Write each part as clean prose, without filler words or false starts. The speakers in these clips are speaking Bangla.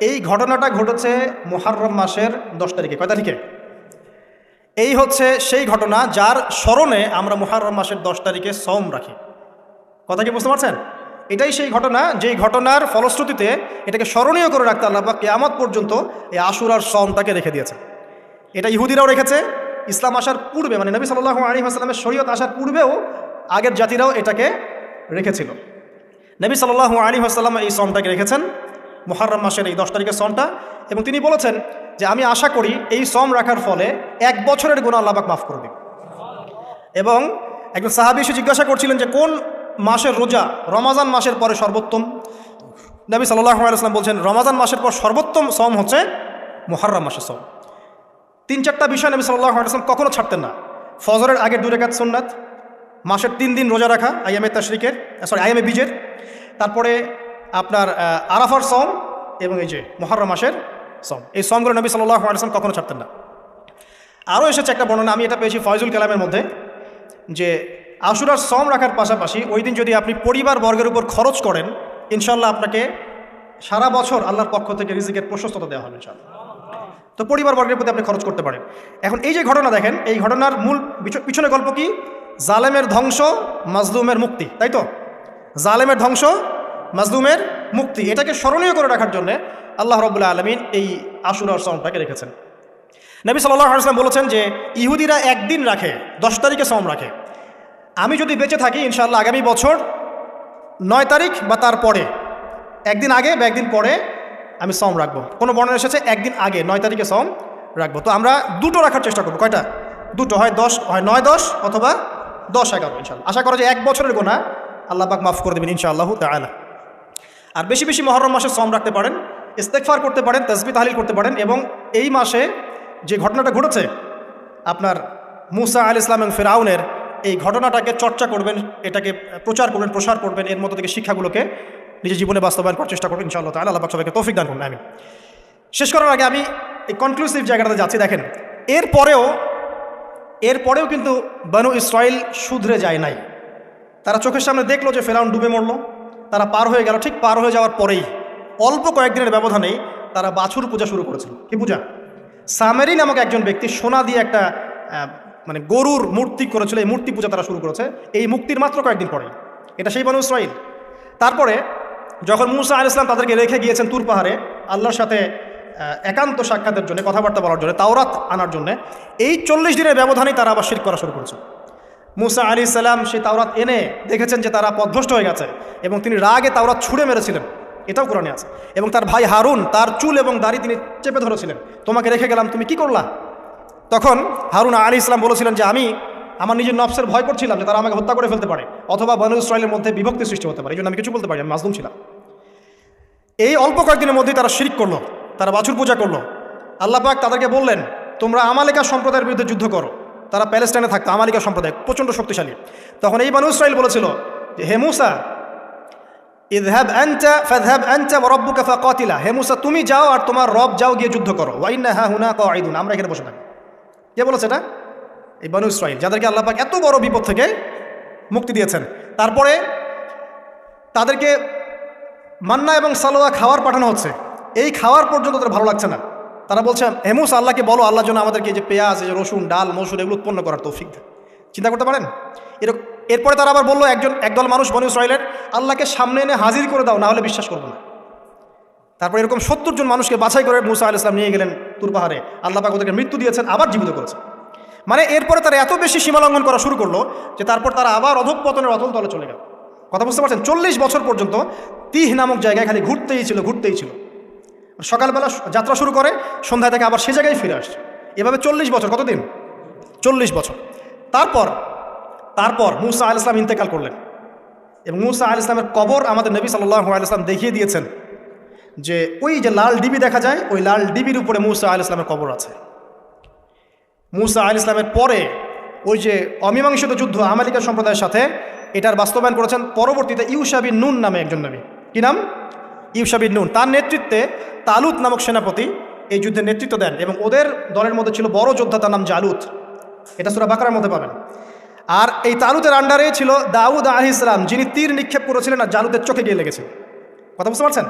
এই ঘটনাটা ঘটেছে মুহররম মাসের 10 তারিখে। কয় তারিখে? এই হচ্ছে সেই ঘটনা যার স্মরণে আমরা মুহররম মাসের 10 তারিখে সওম রাখি। কথা কি বুঝতে পারছেন? এটাই সেই ঘটনা, যেই ঘটনার ফলশ্রুতিতে এটাকে স্মরণীয় করে রাখতে আল্লাহ পাক কিয়ামত পর্যন্ত এই আশুরার সওমটাকে রেখে দিয়েছে। এটা ইহুদিরাও রেখেছে, ইসলাম আসার পূর্বে, মানে নবী সাল্লাল্লাহু আলাইহি ওয়াসাল্লামের শরীয়ত আসার পূর্বেও আগের জাতিরাও এটাকে রেখেছিল। নবী সাল্লাল্লাহু আলাইহি ওয়াসাল্লাম এই সওমটাকে রেখেছেন, মুহররম মাসের এই 10 তারিখের সওমটা, এবং তিনি বলেছেন যে আমি আশা করি এই সওম রাখার ফলে 1 বছরের গুনাহ আল্লাহ পাক মাফ করে দিবেন। এবং একজন সাহাবী এসে জিজ্ঞাসা করছিলেন যে কোন মাসের রোজা রমাজান মাসের পরে সর্বোত্তম? নবী সাল্লাল্লাহু আলাইহি ওয়াসাল্লাম বলছেন রমাজান মাসের পর সর্বোত্তম সওম হচ্ছে মুহররম মাসের সওম। 3-4টা বিষয় নবী সাল্লাল্লাহু আলাইহি ওয়াসাল্লাম কখনো ছাড়তেন না। ফজরের আগে 2 রাকাত সুন্নাত, মাসের 3 দিন রোজা রাখা, আইয়ামে তাশরিকের, আইয়ামে বীজের, তারপরে আপনার আরাফার সওম, এবং এই যে মুহররম মাসের সওম। এই সওমগুলো নবী সাল্লাল্লাহু আলাইহি ওয়াসাল্লাম কখনো ছাড়তেন না। আরও এসেছে একটা বর্ণনা, আমি এটা পেয়েছি ফয়জুল কালামের মধ্যে, যে আশুরার সওম রাখার পাশাপাশি ওই দিন যদি আপনি পরিবার বর্গের উপর খরচ করেন, ইনশাল্লাহ আপনাকে সারা বছর আল্লাহর পক্ষ থেকে রিজিকের প্রশস্ততা দেওয়া হবে ইনশাল্লাহ। তো পরিবার বর্গের প্রতি আপনি খরচ করতে পারেন। এখন এই যে ঘটনা দেখেন, এই ঘটনার মূল পিছনে গল্প কি? জালেমের ধ্বংস, মাজলুমের মুক্তি, তাই তো? জালেমের ধ্বংস, মাজলুমের মুক্তি, এটাকে স্মরণীয় করে রাখার জন্য আল্লাহ রাব্বুল আলামিন এই আশুরার সওমটাকে রেখেছেন। নবী সাল্লাল্লাহু আলাইহি ওয়াসাল্লাম বলেছেন যে ইহুদিরা একদিন রাখে, 10 তারিখে সওম রাখে। আমি যদি বেঁচে থাকি ইনশাআল্লাহ আগামী বছর 9 তারিখ বা তার পরে, একদিন আগে বা একদিন পরে আমি সওম রাখবো। কোনো বর্ণনা এসেছে একদিন আগে 9 তারিখে সওম রাখবো। তো আমরা 2টো রাখার চেষ্টা করবো। কয়টা? 2টো, হয় 9-10 অথবা 10-11 ইনশাআল্লাহ। আশা করা যায় 1 বছরের গুনাহ আল্লাহ পাক মাফ করে দেবেন ইনশাআল্লাহু তাআলা। আর বেশি বেশি মুহররম মাসে সওম রাখতে পারেন, ইস্তেগফার করতে পারেন, তাসবিহ তাহলিল করতে পারেন। এবং এই মাসে যে ঘটনাটা ঘটেছে আপনার মূসা আলাইহিস সালাম এবং ফিরআউনের, এই ঘটনাটাকে চর্চা করবেন, এটাকে প্রচার করবেন, প্রসার করবেন, এর মধ্যে থেকে শিক্ষাগুলোকে নিজের জীবনে বাস্তবায়ন করার চেষ্টা করবেন ইনশাআল্লাহ তাআলা। আল্লাহ পাক সবাইকে তৌফিক দান করুন, আমিন। শেষ করার আগে আমি এই কনক্লুসিভ জায়গাটাতে যাচ্ছি। দেখেন, এরপরেও কিন্তু বনু ইসরাইল শুধরে যায় নাই। তারা চোখের সামনে দেখলো যে ফিরআউন ডুবে মরল, তারা পার হয়ে গেল। ঠিক পার হয়ে যাওয়ার পরেই অল্প কয়েকদিনের ব্যবধানেই তারা বাছুর পূজা শুরু করেছিল। কি পূজা? সামেরি নামক একজন ব্যক্তি সোনা দিয়ে একটা মানে গরুর মূর্তি করেছিল, এই মূর্তি পূজা তারা শুরু করেছে এই মুক্তির মাত্র কয়েকদিন পরে। এটা সেই বনু ইসরাইল। তারপরে যখন মূসা আলাইহিস সালাম তাদেরকে রেখে গিয়েছেন তুর পাহাড়ে আল্লাহর সাথে একান্ত সাক্ষাতের জন্য, কথাবার্তা বলার জন্য, তাওরাত আনার জন্য, এই 40 দিনের ব্যবধানেই তারা আবার শিরক করা শুরু করেছে। মূসা আলাইহিস সালাম সেই তাওরাত এনে দেখেছেন যে তারা পথভ্রষ্ট হয়ে গেছে, এবং তিনি রাগে তাওরাত ছুঁড়ে মেরেছিলেন, এটাও কোরআনে আছে। এবং তার ভাই হারুন তার চুল এবং দাড়ি তিনি চেপে ধরেছিলেন, তোমাকে রেখে গেলাম, তুমি কি করলা? তখন হারুন আলাইহিস সালাম বলেছিলেন যে আমি আমার নিজের নফসের ভয় করছিলাম যে তারা আমাকে হত্যা করে ফেলতে পারে, অথবা বনু ইসরাইলের মধ্যে বিভক্তি সৃষ্টি হতে পারে, এই জন্য আমি কিছু বলতে পারি, আমি মাজলুম ছিলাম। এই অল্প কয়েকদিনের মধ্যেই তারা শিরক করলো, তারা বাছুর পূজা করলো। আল্লাহ পাক তাদেরকে বললেন তোমরা আমালিকা সম্প্রদায়ের বিরুদ্ধে যুদ্ধ করো। তারা প্যালেস্টাইনে থাকতো, আমালিকা সম্প্রদায় প্রচণ্ড শক্তিশালী। তখন এই বনু ইসরাইল বলেছিল যে হে মূসা ইযহাব আনতা ফাযহাব আনতা ওয়া রাব্বুকা ফাকাতিলা, হে মূসা তুমি যাও আর তোমার রব যাও গিয়ে যুদ্ধ করো, ওয়া ইন্না হাহুনা কাঈদুন, আমরা এখানে বসে থাকি। কে বলেছে এটা? এই বনু ইসরাইল, যাদেরকে আল্লাহ পাক এত বড় বিপদ থেকে মুক্তি দিয়েছেন। তারপরে তাদেরকে মান্না এবং সালোয়া খাওয়ার পাঠানো হচ্ছে, এই খাওয়ার পর্যন্ত তাদের ভালো লাগছে না। তারা বলছে হে মূসা আল্লাহকে বলো আল্লাহর জন্য আমাদেরকে এই যে পেঁয়াজ, এই যে রসুন, ডাল, মসুর এগুলো উৎপন্ন করার তৌফিক দেন। চিন্তা করতে পারেন? এরপরে তারা আবার বললো একদল মানুষ বনু ইসরাইলের, আল্লাহকে সামনে এনে হাজির করে দাও, না হলে বিশ্বাস করবো না। তারপর এরকম 70 জন মানুষকে বাছাই করে মূসা আলাইহিস সালাম নিয়ে গেলেন তুর পাহাড়ে। আল্লাহ পাক ওদেরকে মৃত্যু দিয়েছেন, আবার জীবিত করেছেন। মানে এরপরে তারা এত বেশি সীমালঙ্ঘন করা শুরু করলো যে তারপর তারা আবার অধঃপতনের অতল তলে চলে গেল। কথা বুঝতে পারছেন? 40 বছর পর্যন্ত তিহ নামক জায়গায় খালি ঘুরতেই ছিল। সকালবেলা যাত্রা শুরু করে, সন্ধ্যা থেকে আবার সে জায়গায় ফিরে আসছে। এভাবে 40 বছর। কতদিন? 40 বছর। তারপর মূসা আলাইহিস সালাম ইন্তেকাল করলেন, এবং মূসা আলাইহিস সালামের কবর আমাদের নবী সাল্লাল্লাহু আলাইহি ওয়াসাল্লাম দেখিয়ে দিয়েছেন যে ওই যে লাল ডিবি দেখা যায়, ওই লাল ডিবির উপরে মূসা আলাইহিস সালামের কবর আছে। মূসা আলাইহিস সালামের পরে ওই যে অমীমাংসিত যুদ্ধ আমালিকা সম্প্রদায়ের সাথে, এটার বাস্তবায়ন করেছেন পরবর্তীতে ইউশা বিন নুন নামে একজন নবী। কি নাম? ইউশা বিন নুন। তার নেতৃত্বে তালুত নামক সেনাপতি এই যুদ্ধের নেতৃত্ব দেন, এবং ওদের দলের মধ্যে ছিল বড় যোদ্ধা, তার নাম জালুত। এটা সূরা বাকারার মধ্যে পাবেন। আর এই তালুতের আন্ডারে ছিল দাউদ আলাইহিস সালাম, যিনি তীর নিক্ষেপ করেছিলেন আর জালুতের চোখে গিয়ে লেগেছিল। কথা বুঝতে পারছেন?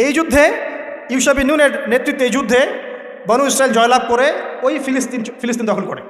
এই যুদ্ধে ইউশা বিন নুনের নেতৃত্বে এই যুদ্ধে বনু ইসরায়েল জয়লাভ করে ওই ফিলিস্তিন দখল করে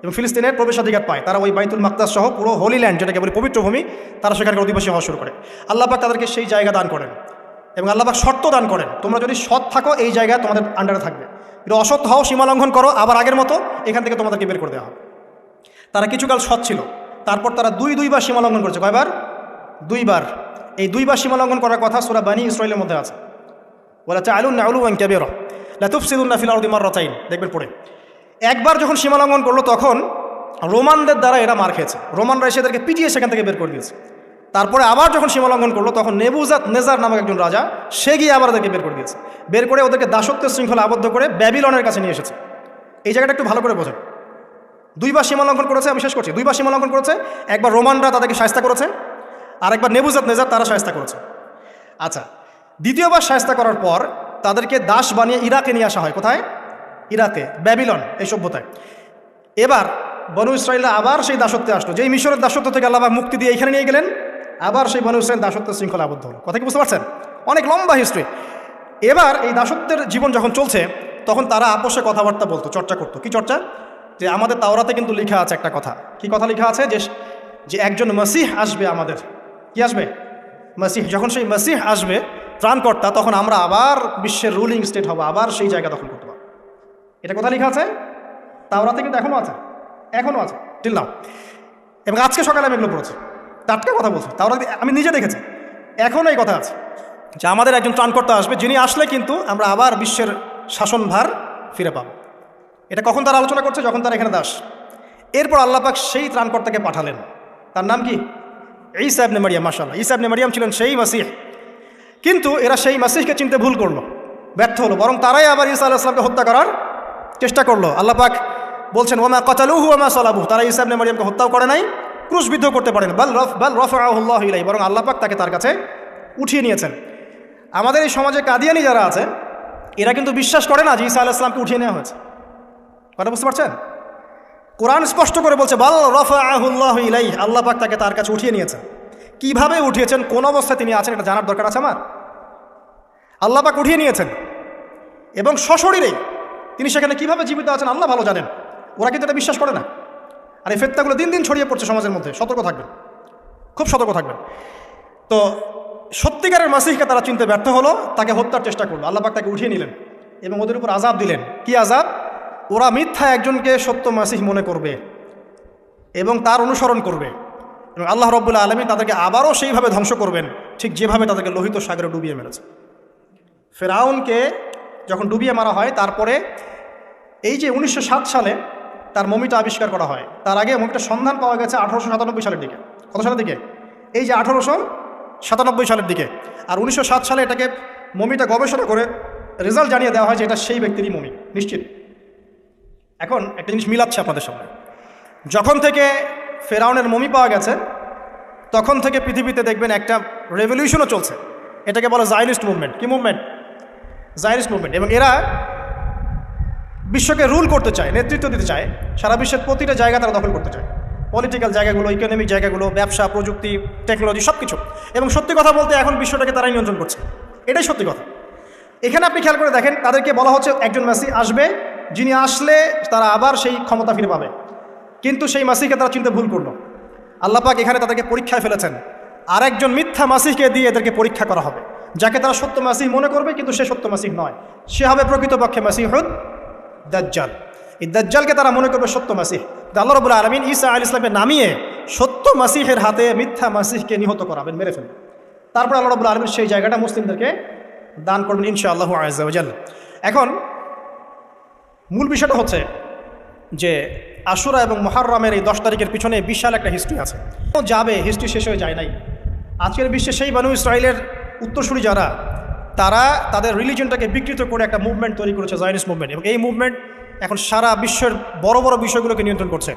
এবং ফিলিস্তিনের প্রবেশাধিকার পায়। তারা ওই বাইতুল মাকদাস সহ পুরো হোলি ল্যান্ড, যেটাকে বলি পবিত্র ভূমি, তারা সেখানকার অধিবাসী হওয়া শুরু করে। আল্লাহ পাক তাদেরকে সেই জায়গা দান করেন এবং আল্লাহ পাক শর্ত দান করেন, তোমরা যদি সৎ থাকো এই জায়গা তোমাদের আন্ডারে থাকবে, যদি অসৎ হও, সীমা লঙ্ঘন করো, আবার আগের মতো এখান থেকে তোমাদেরকে বের করে দেওয়া হবে। তারা কিছুকাল সৎ ছিল, তারপর তারা দুইবার সীমা লঙ্ঘন করেছে। কয়বার? 2 বার। এই 2 বার সীমা লঙ্ঘন করার কথা সূরা বানী ইসরাঈলের মধ্যে আছে, ওয়ালা তা'আলুন্না উলুওয়ান কাবীরা লা তুফসিদুন্না ফিল আরদি মাররাতাইন, দেখবেন পড়ে। একবার যখন সীমা লঙ্ঘন করলো তখন রোমানদের দ্বারা এরা মার খেয়েছে, রোমানরা এসে এদেরকে পিটিয়ে সেখান থেকে বের করে দিয়েছে। তারপরে আবার যখন সীমা লঙ্ঘন করলো তখন নেবুজাদনেজার নামক একজন রাজা, সে গিয়ে আবার ওদেরকে বের করে দিয়েছে, বের করে ওদেরকে দাসত্বের শৃঙ্খলা আবদ্ধ করে ব্যাবিলনের কাছে নিয়ে এসেছে। এই জায়গাটা একটু ভালো করে বোঝেন। 2 বার সীমা লঙ্ঘন করেছে, আমি শেষ করছি। 2 বার সীমা লঙ্ঘন করেছে, একবার রোমানরা তাদেরকে শায়েস্তা করেছে, আর একবার নেবুজাদনেজার তারা শায়েস্তা করেছে। আচ্ছা, দ্বিতীয়বার শায়েস্তা করার পর তাদেরকে দাস বানিয়ে ইরাকে নিয়ে আসা হয়। কোথায়? ইরাকে, ব্যাবিলন এই সভ্যতায়। এবার বনু ইসরায়েলরা আবার সেই দাসত্বে আসলো, যেই মিশরের দাসত্ব থেকে আল্লাহ মুক্তি দিয়ে এখানে নিয়ে গেলেন, আবার সেই বনু ইসরায়েল দাসত্বের শৃঙ্খলা আবদ্ধ হলো। কথা কি বুঝতে পারছেন? অনেক লম্বা হিস্ট্রি। এবার এই দাসত্বের জীবন যখন চলছে তখন তারা আপোষে কথাবার্তা বলতো, চর্চা করতো। কি চর্চা? যে আমাদের তাওরাতে কিন্তু লেখা আছে একটা কথা। কি কথা লেখা আছে? যে একজন মসিহ আসবে আমাদের। কি আসবে? মসিহ। যখন সেই মসিহ আসবে ত্রাণকর্তা, তখন আমরা আবার বিশ্বের রুলিং স্টেট হবো, আবার সেই জায়গা দখল করতে পারবো। এটা কথা লেখা আছে তাওরাতে, কিন্তু এখনও আছে টিল নাও। এবং আজকে সকালে আমি এগুলো পড়েছি, টাটকা কথা বলছি, তাওরাতে আমি নিজে দেখেছি, এখনও এই কথা আছে যে আমাদের একজন ত্রাণকর্তা আসবে, যিনি আসলে কিন্তু আমরা আবার বিশ্বের শাসনভার ফিরে পাবো। এটা কখন তারা আলোচনা করছে? যখন তারা এখানে দাস। এরপর আল্লাহ পাক সেই ত্রাণকর্তাকে পাঠালেন, তার নাম কি? ঈসা ইবনে মারইয়াম। মাশাআল্লাহ, ঈসা ইবনে মারইয়াম ছিলেন সেই মাসিহ। কিন্তু এরা সেই মাসিহকে চিনতে ভুল করলো, ব্যর্থ হলো, বরং তারাই আবার ঈসা আলাইহিস সালামকে হত্যা করার চেষ্টা করলো। আল্লাহ পাক বলছেন, ওয়া মা কাতালুহু ওয়া মা সালাবুহু, তারা ঈসা ইবনে মারইয়ামকে হত্যাও করে নাই, ক্রুশবিদ্ধ করতে পারেন, বাল রাফাআহু আল্লাহু ইলাইহি, বরং আল্লাহ পাক তাকে তার কাছে উঠিয়ে নিয়েছেন। আমাদের এই সমাজে কাদিয়ানি যারা আছে এরা কিন্তু বিশ্বাস করে না যে ঈসা আলাইহিস সালামকে উঠিয়ে নেওয়া হয়েছে। কথা বুঝতে পারছেন? কোরআন স্পষ্ট করে বলছে, বাল রাফাআহু আল্লাহু ইলাইহি, আল্লাহ পাক তাকে তার কাছে উঠিয়ে নিয়েছেন। কিভাবে উঠিয়েছেন, কোন অবস্থায় তিনি আছেন, এটা জানার দরকার আছে আমার? আল্লাহ পাক উঠিয়ে নিয়েছেন এবং সশরীরেই তিনি সেখানে কিভাবে জীবিত আছেন আল্লাহ ভালো জানেন। ওরা কিন্তু এটা বিশ্বাস করে না। আর এই ফেতনাগুলো দিন দিন ছড়িয়ে পড়ছে সমাজের মধ্যে। সতর্ক থাকবেন, খুব সতর্ক থাকবেন। তো সত্যিকারের মাসিহকে তারা চিনতে ব্যর্থ হলো, তাকে হত্যার চেষ্টা করলো। আল্লাহ পাক তাকে উঠিয়ে নিলেন এবং ওদের উপর আযাব দিলেন। কি আযাব? ওরা মিথ্যা একজনকে সত্য মাসিহ মনে করবে এবং তার অনুসরণ করবে, এবং আল্লাহ রাব্বুল আলামিন তাদেরকে আবারও সেইভাবে ধ্বংস করবেন, ঠিক যেভাবে তাদেরকে লোহিত সাগরে ডুবিয়ে মেরেছে। ফেরাউনকে যখন ডুবিয়ে মারা হয়, তারপরে এই যে 1907 সালে তার মমিটা আবিষ্কার করা হয়, তার আগে মমিটার সন্ধান পাওয়া গেছে 1897 সালের দিকে। কত সালের দিকে? এই যে 1897 সালের দিকে। আর 1907 সালে এটাকে মমিটা গবেষণা করে রেজাল্ট জানিয়ে দেওয়া হয় যে এটা সেই ব্যক্তিরই মমি, নিশ্চিত। এখন একটা জিনিস মিলাচ্ছে আপনাদের সামনে। যখন থেকে ফেরাউনের মমি পাওয়া গেছে তখন থেকে পৃথিবীতে দেখবেন একটা রেভলিউশনও চলছে। এটাকে বলে জায়নিস্ট মুভমেন্ট। কি মুভমেন্ট? Zionist movement. এবং এরা বিশ্বকে রুল করতে চায়, নেতৃত্ব দিতে চায়, সারা বিশ্বের প্রতিটা জায়গা তারা দখল করতে চায়, পলিটিক্যাল জায়গাগুলো, ইকোনমিক জায়গাগুলো, ব্যবসা, প্রযুক্তি, টেকনোলজি, সব কিছু। এবং সত্যি কথা বলতে এখন বিশ্বটাকে তারাই নিয়ন্ত্রণ করছে, এটাই সত্যি কথা। এখানে আপনি খেয়াল করে দেখেন, তাদেরকে বলা হচ্ছে একজন মাসিহ আসবে, যিনি আসলে তারা আবার সেই ক্ষমতা ফিরে পাবে। কিন্তু সেই মাসিহকে তারা চিনতে ভুল করলো। আল্লাহ পাক এখানে তাদেরকে পরীক্ষায় ফেলেছেন। আর একজন মিথ্যা মাসিহকে দিয়ে এদেরকে পরীক্ষা করা হবে, যাকে তারা সত্য মাসিহ মনে করবে, কিন্তু সে সত্য মাসিহ নয়, সে হবে প্রকৃতপক্ষে মাসিহুদ দাজ্জাল। এই দাজ্জালকে তারা মনে করবে সত্য মাসিহ। আল্লাহ রাব্বুল আলামিন ঈসা আলাইহিস সালামকে নামিয়ে সত্য মাসিহের হাতে মিথ্যা মাসিহকে নিহত করাবেন, মেরে ফেলবেন। তারপর আল্লাহ রাব্বুল আলামিন সেই জায়গাটা মুসলিমদেরকে দান করবেন ইনশাআল্লাহু আযজা ওয়া জাল্লা। এখন মূল বিষয়টা হচ্ছে যে আশুরা এবং মুহররমের এই 10 তারিখের পিছনে বিশাল একটা হিস্ট্রি আছে। যাবে, হিস্ট্রি শেষ হয়ে যায় নাই। আজকের বিশ্বে সেই বনু ইসরায়েলের উত্তরসূরি যারা, তারা তাদের রিলিজনটাকে বিকৃত করে একটা মুভমেন্ট তৈরি করেছে, জায়নিস্ট মুভমেন্ট। এবং এই মুভমেন্ট এখন সারা বিশ্বের বড় বড় বিষয়গুলোকে নিয়ন্ত্রণ করছে।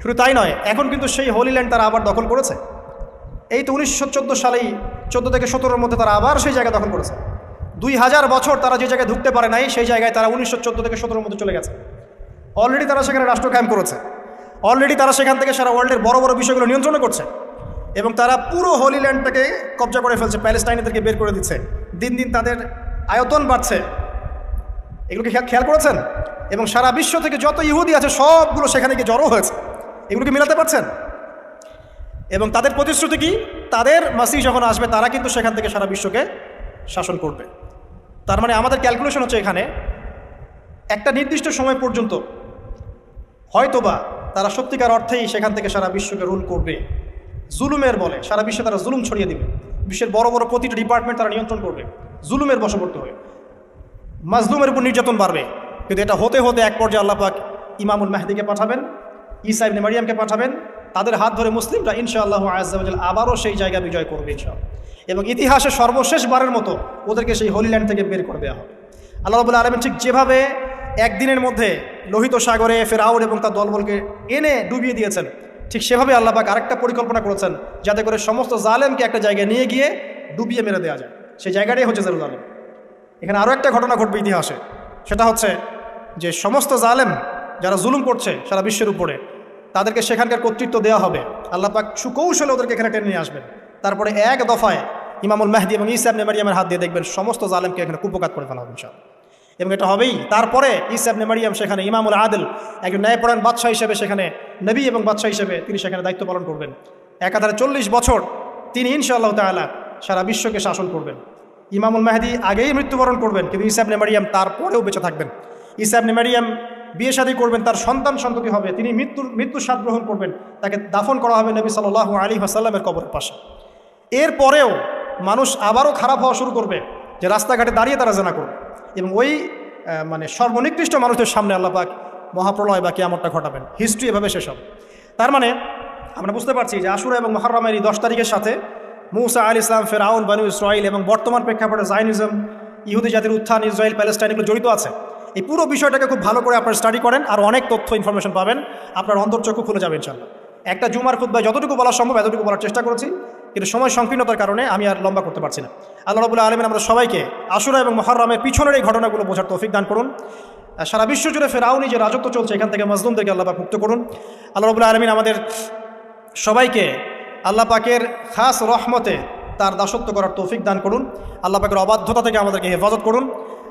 শুধু তাই নয়, এখন কিন্তু সেই হোলি ল্যান্ড তারা আবার দখল করেছে। এই তো 1914 সালেই 14 থেকে 17-এর মধ্যে তারা আবার সেই জায়গা দখল করেছে। 2000 বছর তারা যে জায়গায় ঢুকতে পারে নাই, সেই জায়গায় তারা 1914 থেকে 17-এর মধ্যে চলে গেছে। অলরেডি তারা সেখানে রাষ্ট্র কায়েম করেছে। অলরেডি তারা সেখান থেকে সারা ওয়ার্ল্ডের বড় বড় বিষয়গুলো নিয়ন্ত্রণ করছে। এবং তারা পুরো হোলি ল্যান্ডটাকে কবজা করে ফেলছে, প্যালেস্টাইনিদেরকে বের করে দিচ্ছে। দিন দিন তাদের আয়তন বাড়ছে এগুলোকে খেয়াল করেছেন? এবং সারা বিশ্ব থেকে যত ইহুদি আছে সবগুলো সেখানে গিয়ে জড়ো হয়েছে। এগুলোকে মিলাতে পারছেন? এবং তাদের প্রতিশ্রুতি কি? তাদের মাসিহ যখন আসবে তারা কিন্তু সেখান থেকে সারা বিশ্বকে শাসন করবে। তার মানে আমাদের ক্যালকুলেশন হচ্ছে এখানে একটা নির্দিষ্ট সময় পর্যন্ত হয়তোবা তারা সত্যিকার অর্থেই সেখান থেকে সারা বিশ্বকে রুল করবে। জুলুমের বলে সারা বিশ্বে তারা জুলুম ছড়িয়ে দিবে। বিশ্বের বড় বড় প্রতিটি ডিপার্টমেন্ট তারা নিয়ন্ত্রণ করবে জুলুমের বশবর্তী হয়ে। মাজলুমের উপর নির্যাতন বাড়বে। কিন্তু এটা হতে হতে এক পর্যায়ে আল্লাহ পাক ইমামুল মাহদিকে পাঠাবেন, ঈসা ইবনে মারিয়ামকে পাঠাবেন। তাদের হাত ধরে মুসলিমরা ইনশাআল্লাহ আজ্জা ওয়া জাল আবারও সেই জায়গা বিজয় করবে ইনশাআল্লাহ। এবং ইতিহাসে সর্বশেষবারের মতো ওদেরকে সেই হোলি ল্যান্ড থেকে বের করে দেওয়া হবে। আল্লাহ রাব্বুল আলামিন ঠিক যেভাবে একদিনের মধ্যে লোহিত সাগরে ফেরাউন এবং তার দলবলকে এনে ডুবিয়ে দিয়েছেন, ঠিক সেভাবে আল্লাহ পাক আরেকটা পরিকল্পনা করেছেন যাতে করে সমস্ত জালেমকে একটা জায়গায় নিয়ে গিয়ে ডুবিয়ে মেরে দেওয়া যায়। সেই জায়গাটাই হচ্ছে জেরুজালেম। এখানে আরও একটা ঘটনা ঘটবে ইতিহাসে, সেটা হচ্ছে যে সমস্ত জালেম যারা জুলুম করছে সারা বিশ্বের উপরে তাদেরকে সেখানকার কর্তৃত্ব দেওয়া হবে। আল্লাহ পাক সুকৌশলে ওদেরকে এখানে টেনে নিয়ে আসবেন। তারপরে এক দফায় ইমামুল মাহদি এবং ঈসা ইবনে মারিয়ামের হাত দিয়ে দেখবেন সমস্ত জালেমকে এখানে কুপকাত করে ফেলা হবে ইনশাআল্লাহ। এবং এটা হবেই। তারপরে ঈসা ইবনে মারিয়াম সেখানে ইমামুল আদল, একজন ন্যায়পরায়ণ বাদশাহ হিসেবে সেখানে নবী এবং বাদশাহ হিসেবে তিনি সেখানে দায়িত্ব পালন করবেন। একাধারে 40 বছর তিনি ইনশাআল্লাহ তাআলা সারা বিশ্বকে শাসন করবেন। ইমামুল মাহদি আগেই মৃত্যুবরণ করবেন, কিন্তু ঈসা ইবনে মারিয়াম তারপরেও বেঁচে থাকবেন। ঈসা ইবনে মারিয়াম বিয়ে শাদী করবেন, তার সন্তান সন্ততি হবে, তিনি মৃত্যুর স্বাদ গ্রহণ করবেন, তাকে দাফন করা হবে নবী সাল্লাল্লাহু আলাইহি ওয়াসাল্লামের কবরের পাশে। এরপরেও মানুষ আবারও খারাপ হওয়া শুরু করবে, যে রাস্তাঘাটে দাঁড়িয়ে তারা জেনা করবে এবং ওই মানে সর্বনিকৃষ্ট মানুষের সামনে আল্লাহ পাক মহাপ্রলয় বা কিয়ামতটা ঘটাবেন। হিস্ট্রি এভাবে শেষ হবে। তার মানে আমরা বুঝতে পারছি যে আশুরা এবং মুহররমের এই 10 তারিখের সাথে মূসা আলাইহিস সালাম, ফেরাউন, বনু ইসরাইল এবং বর্তমান প্রেক্ষাপটে জায়নিজম, ইহুদি জাতির উত্থান, ইসরায়েল প্যালেস্টাইন এগুলো জড়িত আছে। এই পুরো বিষয়টাকে খুব ভালো করে আপনারা স্টাডি করেন, আর অনেক তথ্য ইনফরমেশন পাবেন, আপনার অন্তর্চক্ষু খুলে যাবে ইনশাআল্লাহ। একটা জুমার খুতবায় যতটুকু বলা সম্ভব এতটুকু বলার চেষ্টা করেছি, কিন্তু সময় সংকীর্ণতার কারণে আমি আর লম্বা করতে পারছি না। আল্লাহ রাব্বুল আলামিন আমরা সবাইকে আশুরা এবং মুহররমের পিছনের এই ঘটনাগুলো বোঝার তৌফিক দান করুন। সারা বিশ্ব জুড়ে ফেরাউনি যে রাজত্ব চলছে এখান থেকে মাজলুমদেরকে আল্লাহ পাক মুক্ত করুন। আল্লাহ রাব্বুল আলামিন আমাদের সবাইকে আল্লাহ পাকের খাস রহমতে তার দাসত্ব করার তৌফিক দান করুন। আল্লাহ পাকের অবাধ্যতা থেকে আমাদেরকে হেফাজত করুন।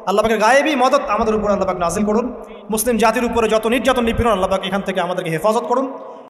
আল্লাহ পাকের গায়েবী মদত আমাদের উপরে আল্লাহ পাক নাজিল করুন। মুসলিম জাতির উপরে যত নির্যাতন নিপীড়ন আল্লাহ পাক এখান থেকে আমাদেরকে হেফাজত করুন।